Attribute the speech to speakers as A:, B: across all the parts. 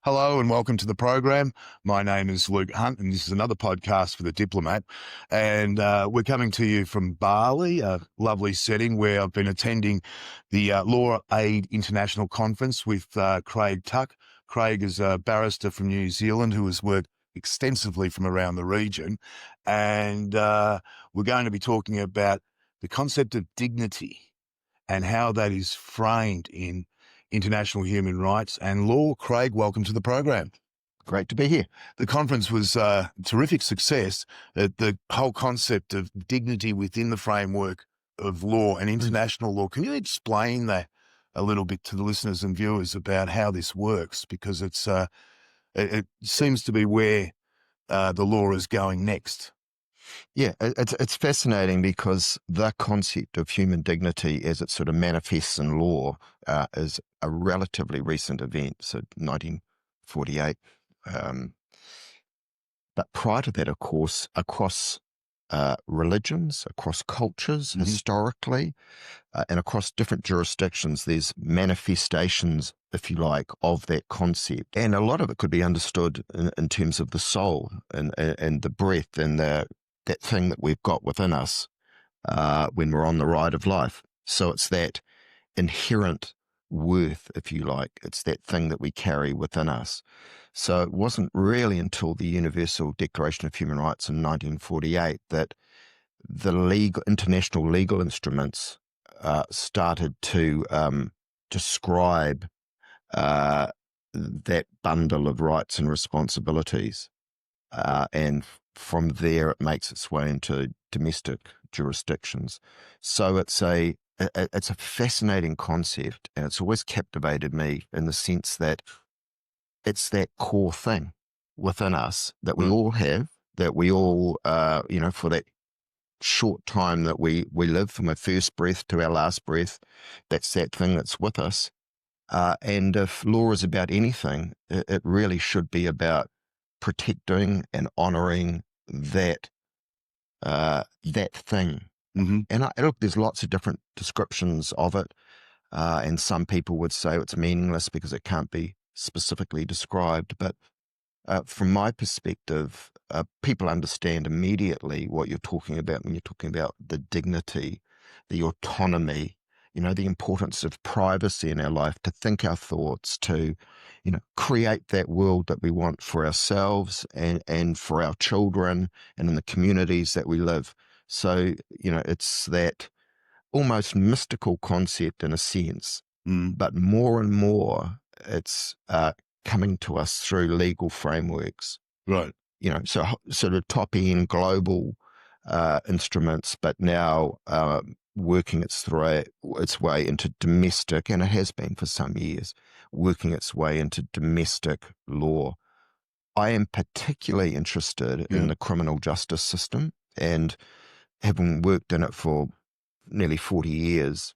A: Hello and welcome to the program. My name is Luke Hunt and this is another podcast for the Diplomat. And we're coming to you from Bali, a lovely setting where I've been attending the LawAid International Conference with Craig Tuck. Craig is a barrister from New Zealand who has worked extensively from around the region. And we're going to be talking about the concept of dignity and how that is framed in international human rights and law. Craig, welcome to the program.
B: Great to be here.
A: The conference was a terrific success. The whole concept of dignity within the framework of law and international law. Can you explain that a little bit to the listeners and viewers about how this works? Because it seems to be where the law is going next.
B: Yeah, it's fascinating because the concept of human dignity as it sort of manifests in law is a relatively recent event, so 1948. But prior to that, of course, across religions, across cultures, historically, and across different jurisdictions, there's manifestations, if you like, of that concept. And a lot of it could be understood in terms of the soul and the breath and that thing that we've got within us when we're on the ride of life. So it's that inherent worth, if you like. It's that thing that we carry within us. So it wasn't really until the Universal Declaration of Human Rights in 1948 that the international legal instruments started to describe that bundle of rights and responsibilities. And from there, it makes its way into domestic jurisdictions. So it's a fascinating concept, and it's always captivated me in the sense that it's that core thing within us that we all have, that we all, for that short time that we live, from our first breath to our last breath, that's that thing that's with us. And if law is about anything, it really should be about protecting and honoring that thing.
A: Mm-hmm.
B: And look, there's lots of different descriptions of it, and some people would say it's meaningless because it can't be specifically described. But from my perspective, people understand immediately what you're talking about when you're talking about the dignity, the autonomy, the importance of privacy in our life, to think our thoughts, to, create that world that we want for ourselves and for our children and in the communities that we live. So, it's that almost mystical concept in a sense, but more and more it's coming to us through legal frameworks.
A: Right.
B: So sort of top end global instruments, but now working its way into domestic, and it has been for some years, working its way into domestic law. I am particularly interested in the criminal justice system, and having worked in it for nearly 40 years,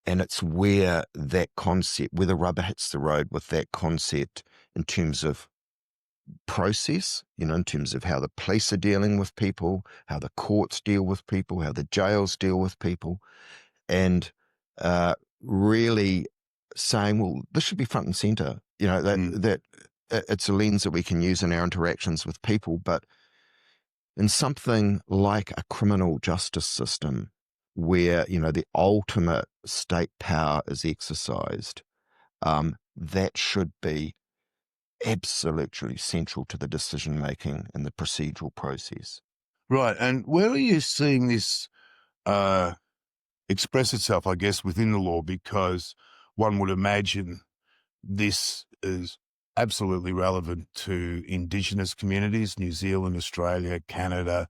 B: and it's where that concept, where the rubber hits the road with that concept in terms of process, in terms of how the police are dealing with people, how the courts deal with people, how the jails deal with people, and really saying, well, this should be front and center, that it's a lens that we can use in our interactions with people. But in something like a criminal justice system where, the ultimate state power is exercised, that should be absolutely central to the decision-making and the procedural process.
A: Right. And where are you seeing this express itself, I guess, within the law? Because one would imagine this is absolutely relevant to Indigenous communities, New Zealand, Australia, Canada,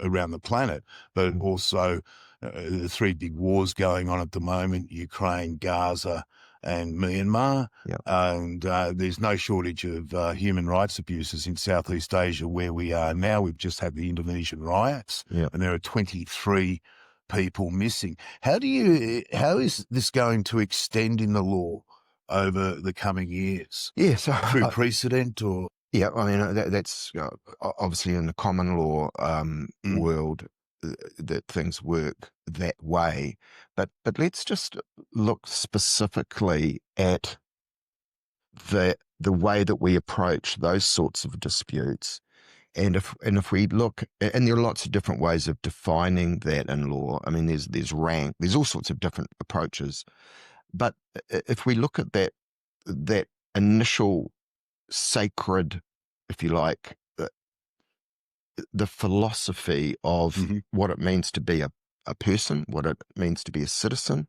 A: around the planet, but also the three big wars going on at the moment, Ukraine, Gaza, and Myanmar. And there's no shortage of human rights abuses in Southeast Asia where we are now. We've just had the Indonesian riots, and there are 23 people missing. How is this going to extend in the law over the coming years?
B: Yeah, so
A: through precedent or?
B: Yeah, I mean, that's obviously in the common law world that things work that way. But let's just look specifically at the way that we approach those sorts of disputes. And if we look, and there are lots of different ways of defining that in law. I mean, there's rank, there's all sorts of different approaches. But if we look at that initial sacred, if you like, the philosophy of what it means to be a person, what it means to be a citizen,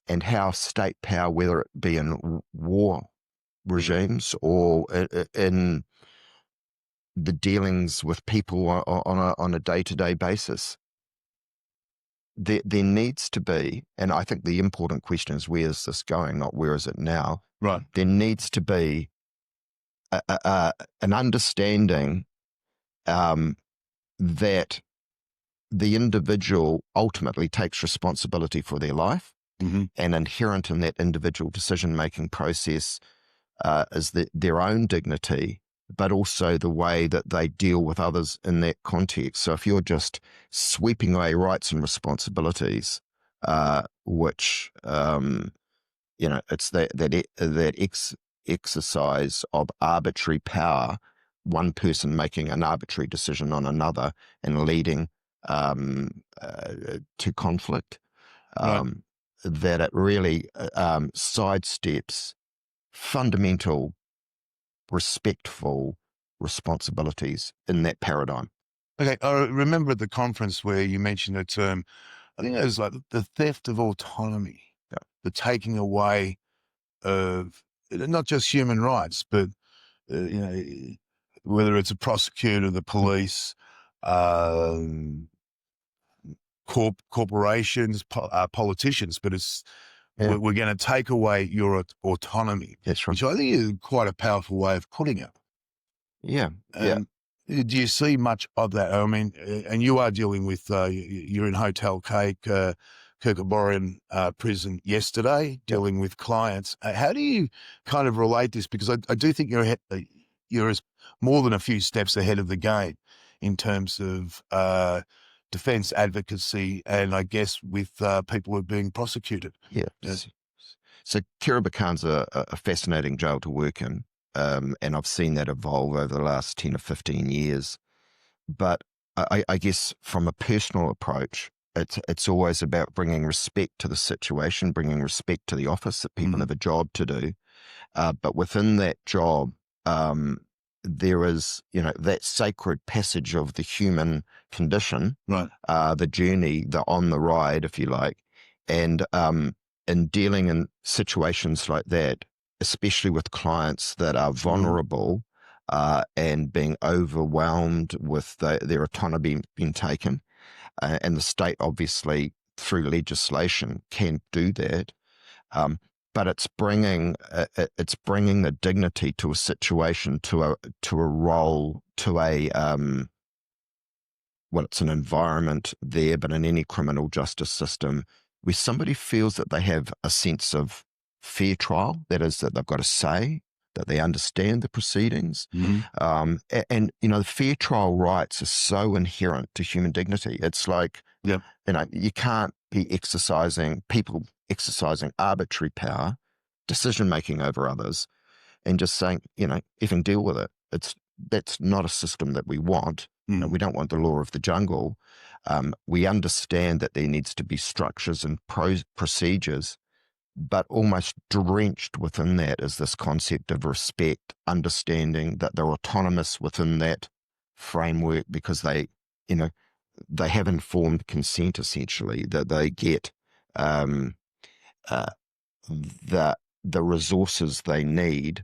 B: and how state power, whether it be in war regimes or in the dealings with people on a day-to-day basis, there needs to be, and I think the important question is, where is this going, not where is it now?
A: Right.
B: There needs to be an understanding that the individual ultimately takes responsibility for their life, and inherent in that individual decision-making process is their own dignity, but also the way that they deal with others in that context. So if you're just sweeping away rights and responsibilities, which it's that exercise of arbitrary power, one person making an arbitrary decision on another and leading to conflict, that it really sidesteps fundamental, respectful responsibilities in that paradigm.
A: Okay, I remember at the conference where you mentioned the term, I think it was like the theft of autonomy, the taking away of not just human rights, but whether it's a prosecutor, the police, corporations, politicians, but it's we're going to take away your autonomy.
B: That's right.
A: Which I think is quite a powerful way of putting it.
B: Yeah.
A: Do you see much of that? I mean, and you are dealing with, you're in Hotel Cake, Kirkaborian prison yesterday, dealing with clients. How do you kind of relate this? Because I do think you're more than a few steps ahead of the game in terms of defence advocacy, and I guess with people who are being prosecuted.
B: Yeah. So Kirribakan's a fascinating jail to work in, and I've seen that evolve over the last 10 or 15 years. But I guess from a personal approach, it's always about bringing respect to the situation, bringing respect to the office, that people have a job to do. But within that job, there is, that sacred passage of the human condition,
A: Right.
B: The journey, the on the ride, if you like. And in dealing in situations like that, especially with clients that are vulnerable and being overwhelmed with their autonomy being taken, and the state obviously through legislation can do that, but it's bringing the dignity to a situation, to a role, to a it's an environment there, but in any criminal justice system, where somebody feels that they have a sense of fair trial, that is, that they've got a say, that they understand the proceedings. And the fair trial rights are so inherent to human dignity. It's like, you can't be people exercising arbitrary power, decision-making over others, and just saying, effing deal with it. That's not a system that we want. We don't want the law of the jungle. We understand that there needs to be structures and procedures, but almost drenched within that is this concept of respect, understanding that they're autonomous within that framework because they have informed consent, essentially, that they get the resources they need.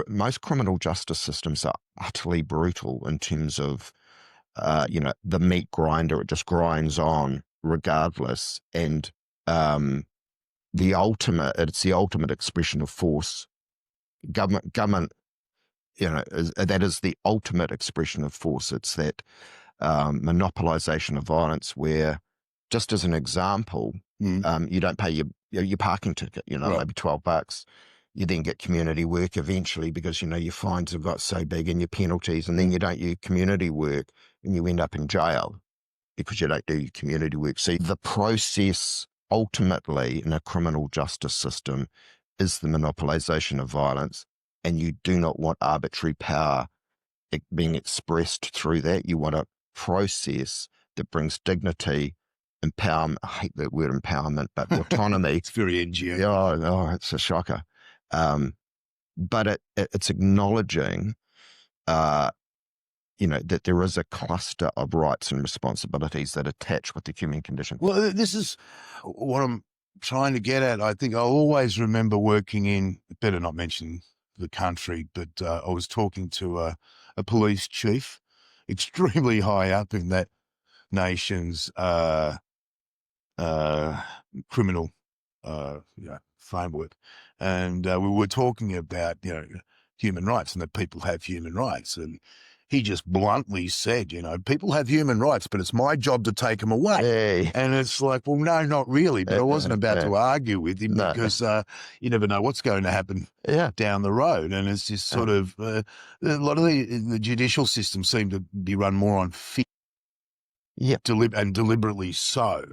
B: Most criminal justice systems are utterly brutal in terms of the meat grinder. It just grinds on regardless, and it's the ultimate expression of force. Government, that is the ultimate expression of force. It's that monopolization of violence where, just as an example, you don't pay your parking ticket, maybe $12. You then get community work eventually because, your fines have got so big and your penalties, and then you don't do community work and you end up in jail because you don't do your community work. See, the process ultimately in a criminal justice system is the monopolization of violence, and you do not want arbitrary power being expressed through that. You want a process that brings dignity, empowerment. I hate that word empowerment, but autonomy.
A: It's very NGO.
B: Oh, it's a shocker. But it's acknowledging, that there is a cluster of rights and responsibilities that attach with the human condition.
A: Well, this is what I'm trying to get at. I think I'll always remember working in, better not mention the country, but I was talking to a police chief, extremely high up in that nation's criminal framework. And we were talking about, human rights and that people have human rights. And he just bluntly said, people have human rights, but it's my job to take them away.
B: Hey.
A: And it's like, well, no, not really. But I wasn't about to argue with him because you never know what's going to happen down the road. And it's just sort of a lot of the judicial system seem to be run more on fear. And deliberately so.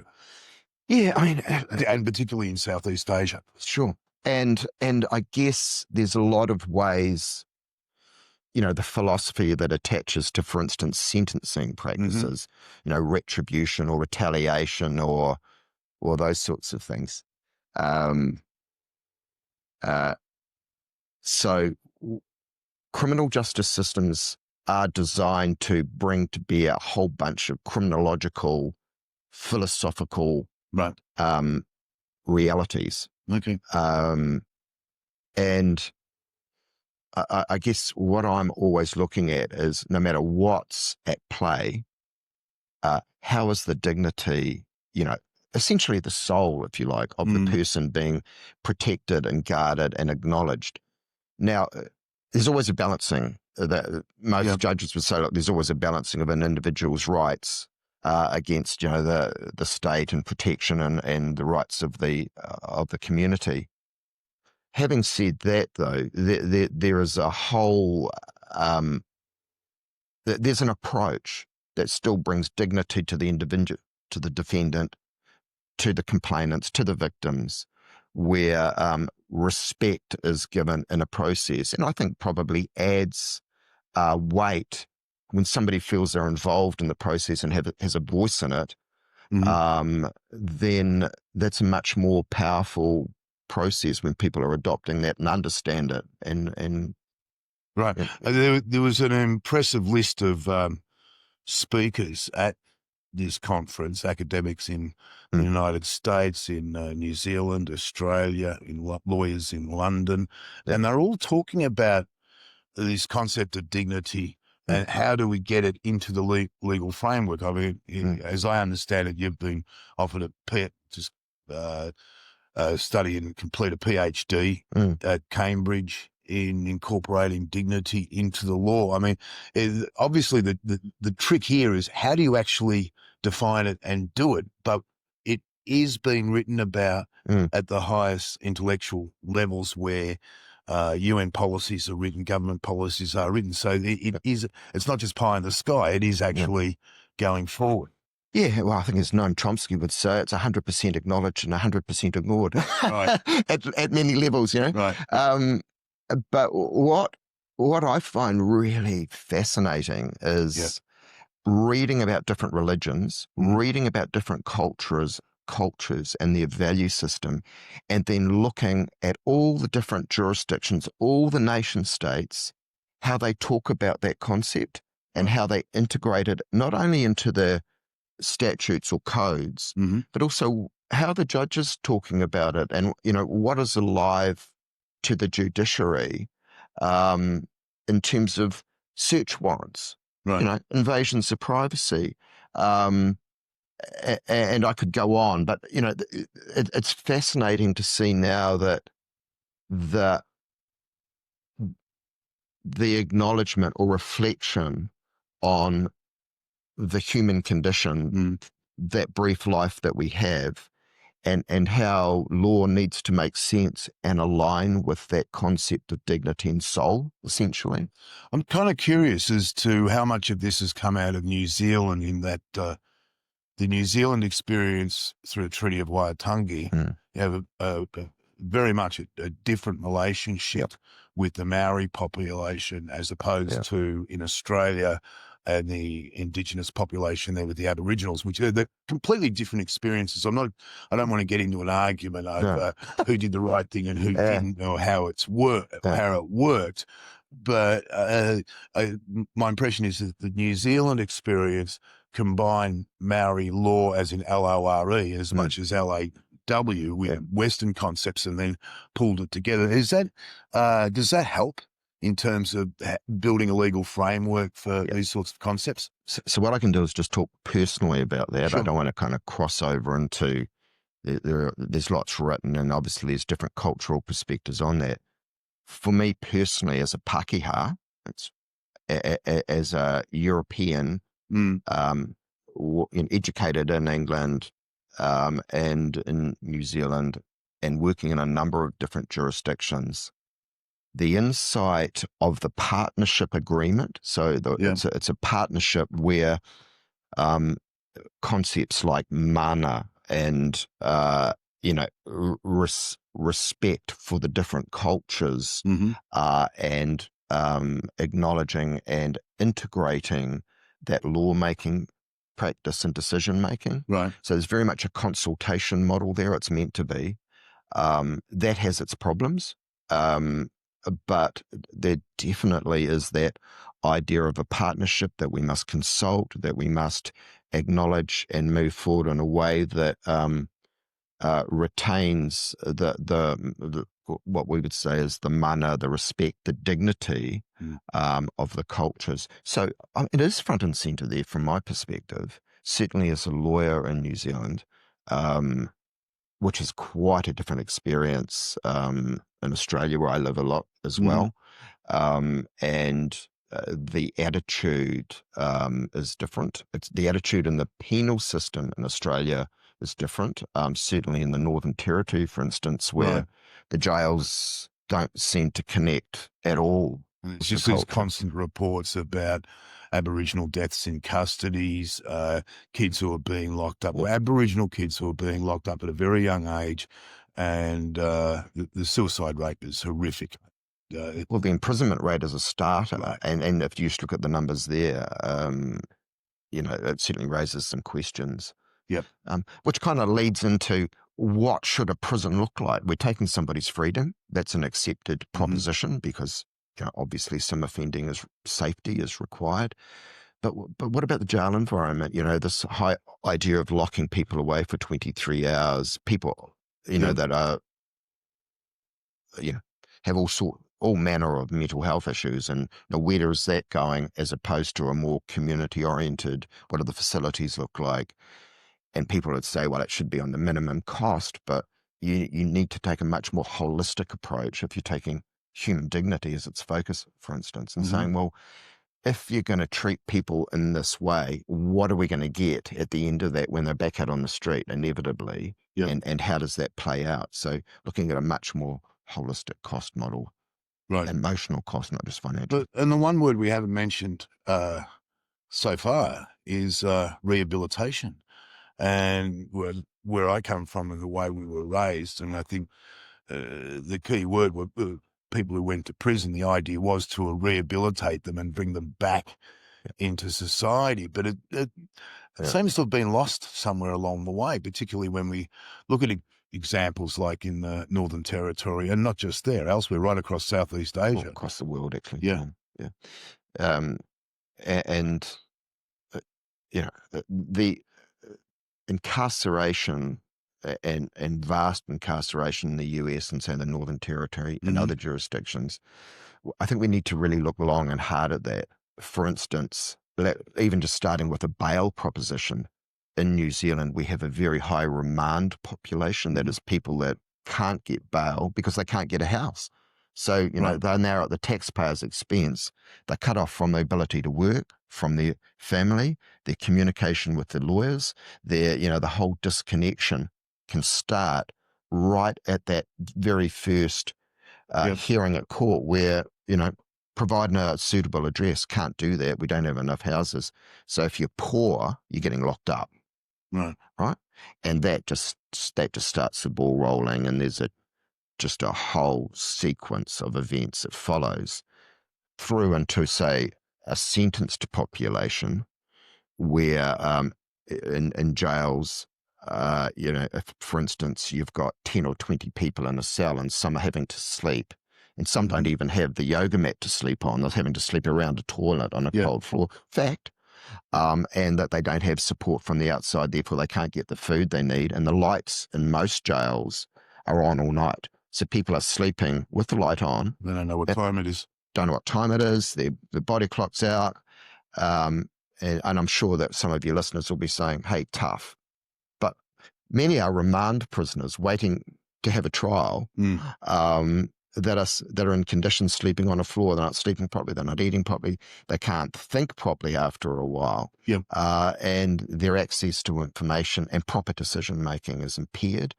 B: Yeah, I mean,
A: and particularly in Southeast Asia.
B: Sure. And I guess there's a lot of ways, the philosophy that attaches to, for instance, sentencing practices, retribution or retaliation or those sorts of things. So criminal justice systems are designed to bring to bear a whole bunch of criminological, philosophical realities.
A: Okay.
B: And I guess what I'm always looking at is, no matter what's at play, how is the dignity, essentially the soul, if you like, of the person being protected and guarded and acknowledged. Now, there's always a balancing. That most judges would say, look, there's always a balancing of an individual's rights against, the state and protection and the rights of the community. Having said that, though, there is a whole, there's an approach that still brings dignity to the individual, to the defendant, to the complainants, to the victims, where respect is given in a process. And I think probably adds weight when somebody feels they're involved in the process and has a voice in it. Then that's a much more powerful process when people are adopting that and understand it. And
A: right. There was an impressive list of speakers at this conference, academics in the United States, in New Zealand, Australia, in lawyers in London, and they're all talking about this concept of dignity and how do we get it into the legal framework. I mean, as I understand it, you've been offered a study and complete a PhD at Cambridge in incorporating dignity into the law. I mean, obviously the trick here is how do you actually define it and do it? But it is being written about at the highest intellectual levels where UN policies are written, government policies are written. So it's not just pie in the sky. It is actually going forward.
B: Yeah, well, I think as Noam Chomsky would say, it's 100% acknowledged and 100% ignored at many levels,
A: Right.
B: But what I find really fascinating is reading about different religions, reading about different cultures and their value system, and then looking at all the different jurisdictions, all the nation states, how they talk about that concept and how they integrate it not only into the statutes or codes, but also how the judge is talking about it and, what is alive to the judiciary in terms of search warrants, invasions of privacy. And I could go on, but, it's fascinating to see now that the acknowledgement or reflection on the human condition, that brief life that we have, and how law needs to make sense and align with that concept of dignity and soul, essentially.
A: I'm kind of curious as to how much of this has come out of New Zealand in that the New Zealand experience through the Treaty of Waitangi, you have a very much a different relationship with the Maori population as opposed to in Australia and the Indigenous population there with the Aboriginals, which are the completely different experiences. I don't want to get into an argument over who did the right thing and who didn't, or how it worked. But my impression is that the New Zealand experience combined Maori law, as in LORE, as much as LAW with Western concepts, and then pulled it together. Does that help in terms of building a legal framework for these sorts of concepts?
B: So what I can do is just talk personally about that.
A: Sure.
B: I don't want to kind of cross over into, there's lots written, and obviously there's different cultural perspectives on that. For me personally, as a Pākehā, it's as a European, educated in England and in New Zealand, and working in a number of different jurisdictions, the insight of the partnership agreement. So it's a partnership where concepts like mana and respect for the different cultures and acknowledging and integrating that lawmaking practice and decision making.
A: Right.
B: So there's very much a consultation model there. It's meant to be. That has its problems. But there definitely is that idea of a partnership that we must consult, that we must acknowledge and move forward in a way that retains the what we would say is the mana, the respect, the dignity of the cultures. So it is front and centre there from my perspective, certainly as a lawyer in New Zealand, which is quite a different experience in Australia, where I live a lot as well. And the attitude is different. It's the attitude in the penal system in Australia is different. Certainly in the Northern Territory, for instance, where the jails don't seem to connect at all.
A: It's just these constant reports about Aboriginal deaths in custodies, kids who are being locked up, Aboriginal kids who are being locked up at a very young age, and the suicide rate is horrific.
B: Well, the imprisonment rate is a starter, and if you just look at the numbers there, it certainly raises some questions.
A: Yep.
B: Which kind of leads into, what should a prison look like? We're taking somebody's freedom. That's an accepted proposition because obviously some offending safety is required. But what about the jail environment? This high idea of locking people away for 23 hours, people, that are, have all manner of mental health issues, and where is that going as opposed to a more community-oriented, what do the facilities look like? And people would say, well, it should be on the minimum cost, but you need to take a much more holistic approach if you're taking human dignity as its focus, for instance, and saying, well, if you're going to treat people in this way, what are we going to get at the end of that when they're back out on the street, inevitably? And how does that play out? So looking at a much more holistic cost model, emotional cost, not just financial.
A: And the one word we haven't mentioned so far is rehabilitation. And where I come from and the way we were raised, and I think the key word were people who went to prison, the idea was to rehabilitate them and bring them back into society. But it seems to have been lost somewhere along the way, particularly when we look at examples like in the Northern Territory, and not just there, elsewhere, right across Southeast Asia.
B: Across the world, actually.
A: Yeah.
B: The incarceration and vast incarceration in the US and say the Northern Territory and other jurisdictions, I think we need to really look long and hard at that. For instance, even just starting with a bail proposition, in New Zealand, we have a very high remand population. That is people that can't get bail because they can't get a house. So, they're now at the taxpayer's expense. They're cut off from the ability to work, from their family, their communication with the lawyers, the whole disconnection can start right at that very first hearing at court where, providing a suitable address, can't do that. We don't have enough houses. So if you're poor, you're getting locked up. right? And that just starts the ball rolling, and there's just a whole sequence of events that follows through into, say, a sentenced population where in jails, if, for instance, you've got 10 or 20 people in a cell and some are having to sleep, and some don't even have the yoga mat to sleep on. They're having to sleep around a toilet on a cold floor. Fact. And that they don't have support from the outside, therefore they can't get the food they need. And the lights in most jails are on all night. So people are sleeping with the light on.
A: They don't know what time it is.
B: Don't know what time it is. Their body clock's out. And I'm sure that some of your listeners will be saying, hey, tough. But many are remand prisoners waiting to have a trial that are in conditions sleeping on a floor. They're not sleeping properly. They're not eating properly. They can't think properly after a while. And their access to information and proper decision-making is impaired.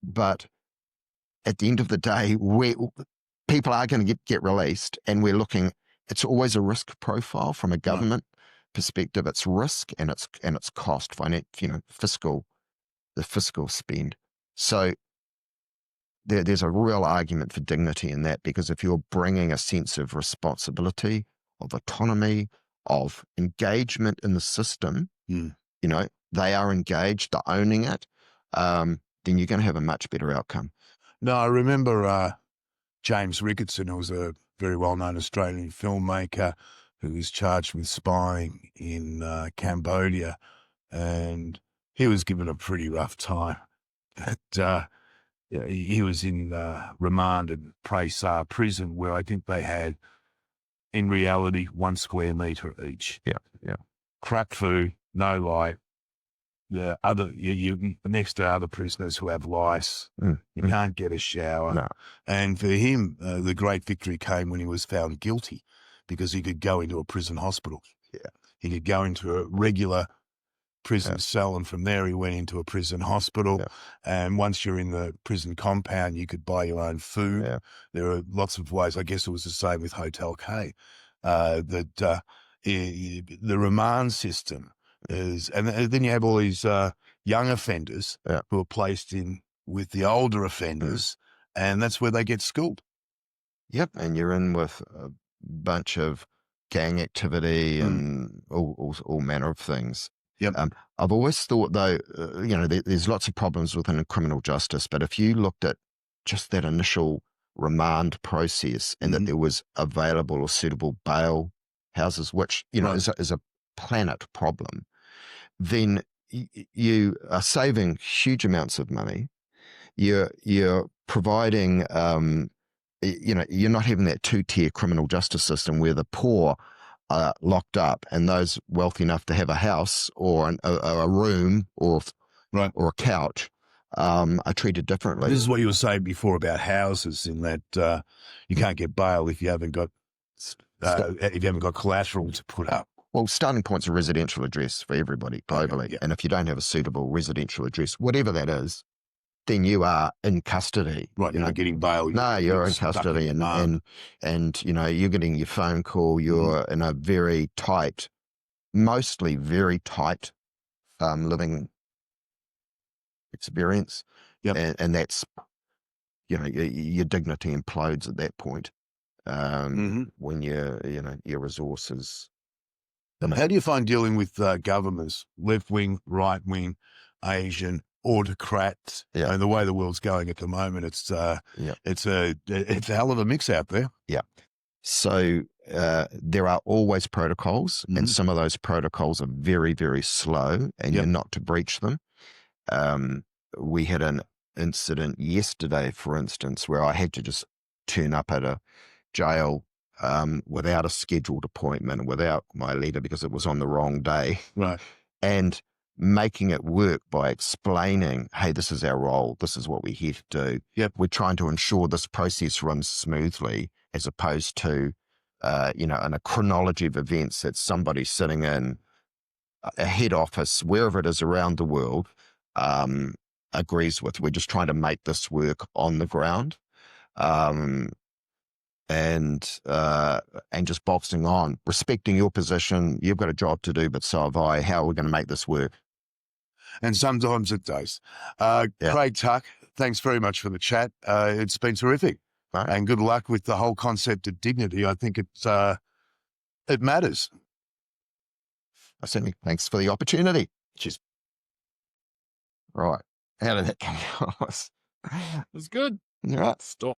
B: But at the end of the day, people are going to get released, and we're looking. It's always a risk profile from a government perspective. It's risk and it's cost, fiscal spend. So there's a real argument for dignity in that, because if you're bringing a sense of responsibility, of autonomy, of engagement in the system, they are engaged, they're owning it, then you're going to have a much better outcome.
A: No, I remember James Ricketson, who was a very well-known Australian filmmaker who was charged with spying in Cambodia, and he was given a pretty rough time. He was in remand in Prey Sar prison, where I think they had, in reality, 1 square metre each. Crap food, no light. You next to other prisoners who have lice. You can't get a shower.
B: No.
A: And for him, the great victory came when he was found guilty, because he could go into a prison hospital. He could go into a regular prison cell, and from there he went into a prison hospital. And once you're in the prison compound, you could buy your own food. There are lots of ways. I guess it was the same with Hotel K. The remand system is, and then you have all these young offenders who are placed in with the older offenders, and that's where they get schooled.
B: And you're in with a bunch of gang activity and all manner of things. I've always thought, though, there's lots of problems within criminal justice, but if you looked at just that initial remand process and that there was available or suitable bail houses, which, is a planet problem, then you are saving huge amounts of money. You're providing, you're not having that two-tier criminal justice system where the poor are locked up and those wealthy enough to have a house or a room or a couch are treated differently.
A: This is what you were saying before about houses, in that you can't get bail if you haven't got collateral to put up.
B: Well, starting point's a residential address for everybody globally. And if you don't have a suitable residential address, whatever that is, then you are in custody.
A: You're not getting bail.
B: No, you're in custody, and you're getting your phone call. You're in a very tight, mostly very tight living experience. And that's, your dignity implodes at that point when your resources.
A: How do you find dealing with governments, left wing, right wing, Asian, autocrats? And the way the world's going at the moment, it's a hell of a mix out there.
B: So there are always protocols, and some of those protocols are very, very slow, and you're not to breach them. We had an incident yesterday, for instance, where I had to just turn up at a jail without a scheduled appointment, without my letter, because it was on the wrong day. And making it work by explaining, hey, this is our role, this is what we're here to do. We're trying to ensure this process runs smoothly, as opposed to, in a chronology of events that somebody sitting in a head office, wherever it is around the world, agrees with. We're just trying to make this work on the ground. and just boxing on, respecting your position. You've got a job to do, but so have I. How are we going to make this work?
A: And sometimes it does.
B: Yeah.
A: Craig Tuck, thanks very much for the chat. It's been terrific.
B: Right.
A: And good luck with the whole concept of dignity. I think it matters.
B: Certainly. Thanks for the opportunity. Cheers. Right. How did that come? It was good. All right. Stop.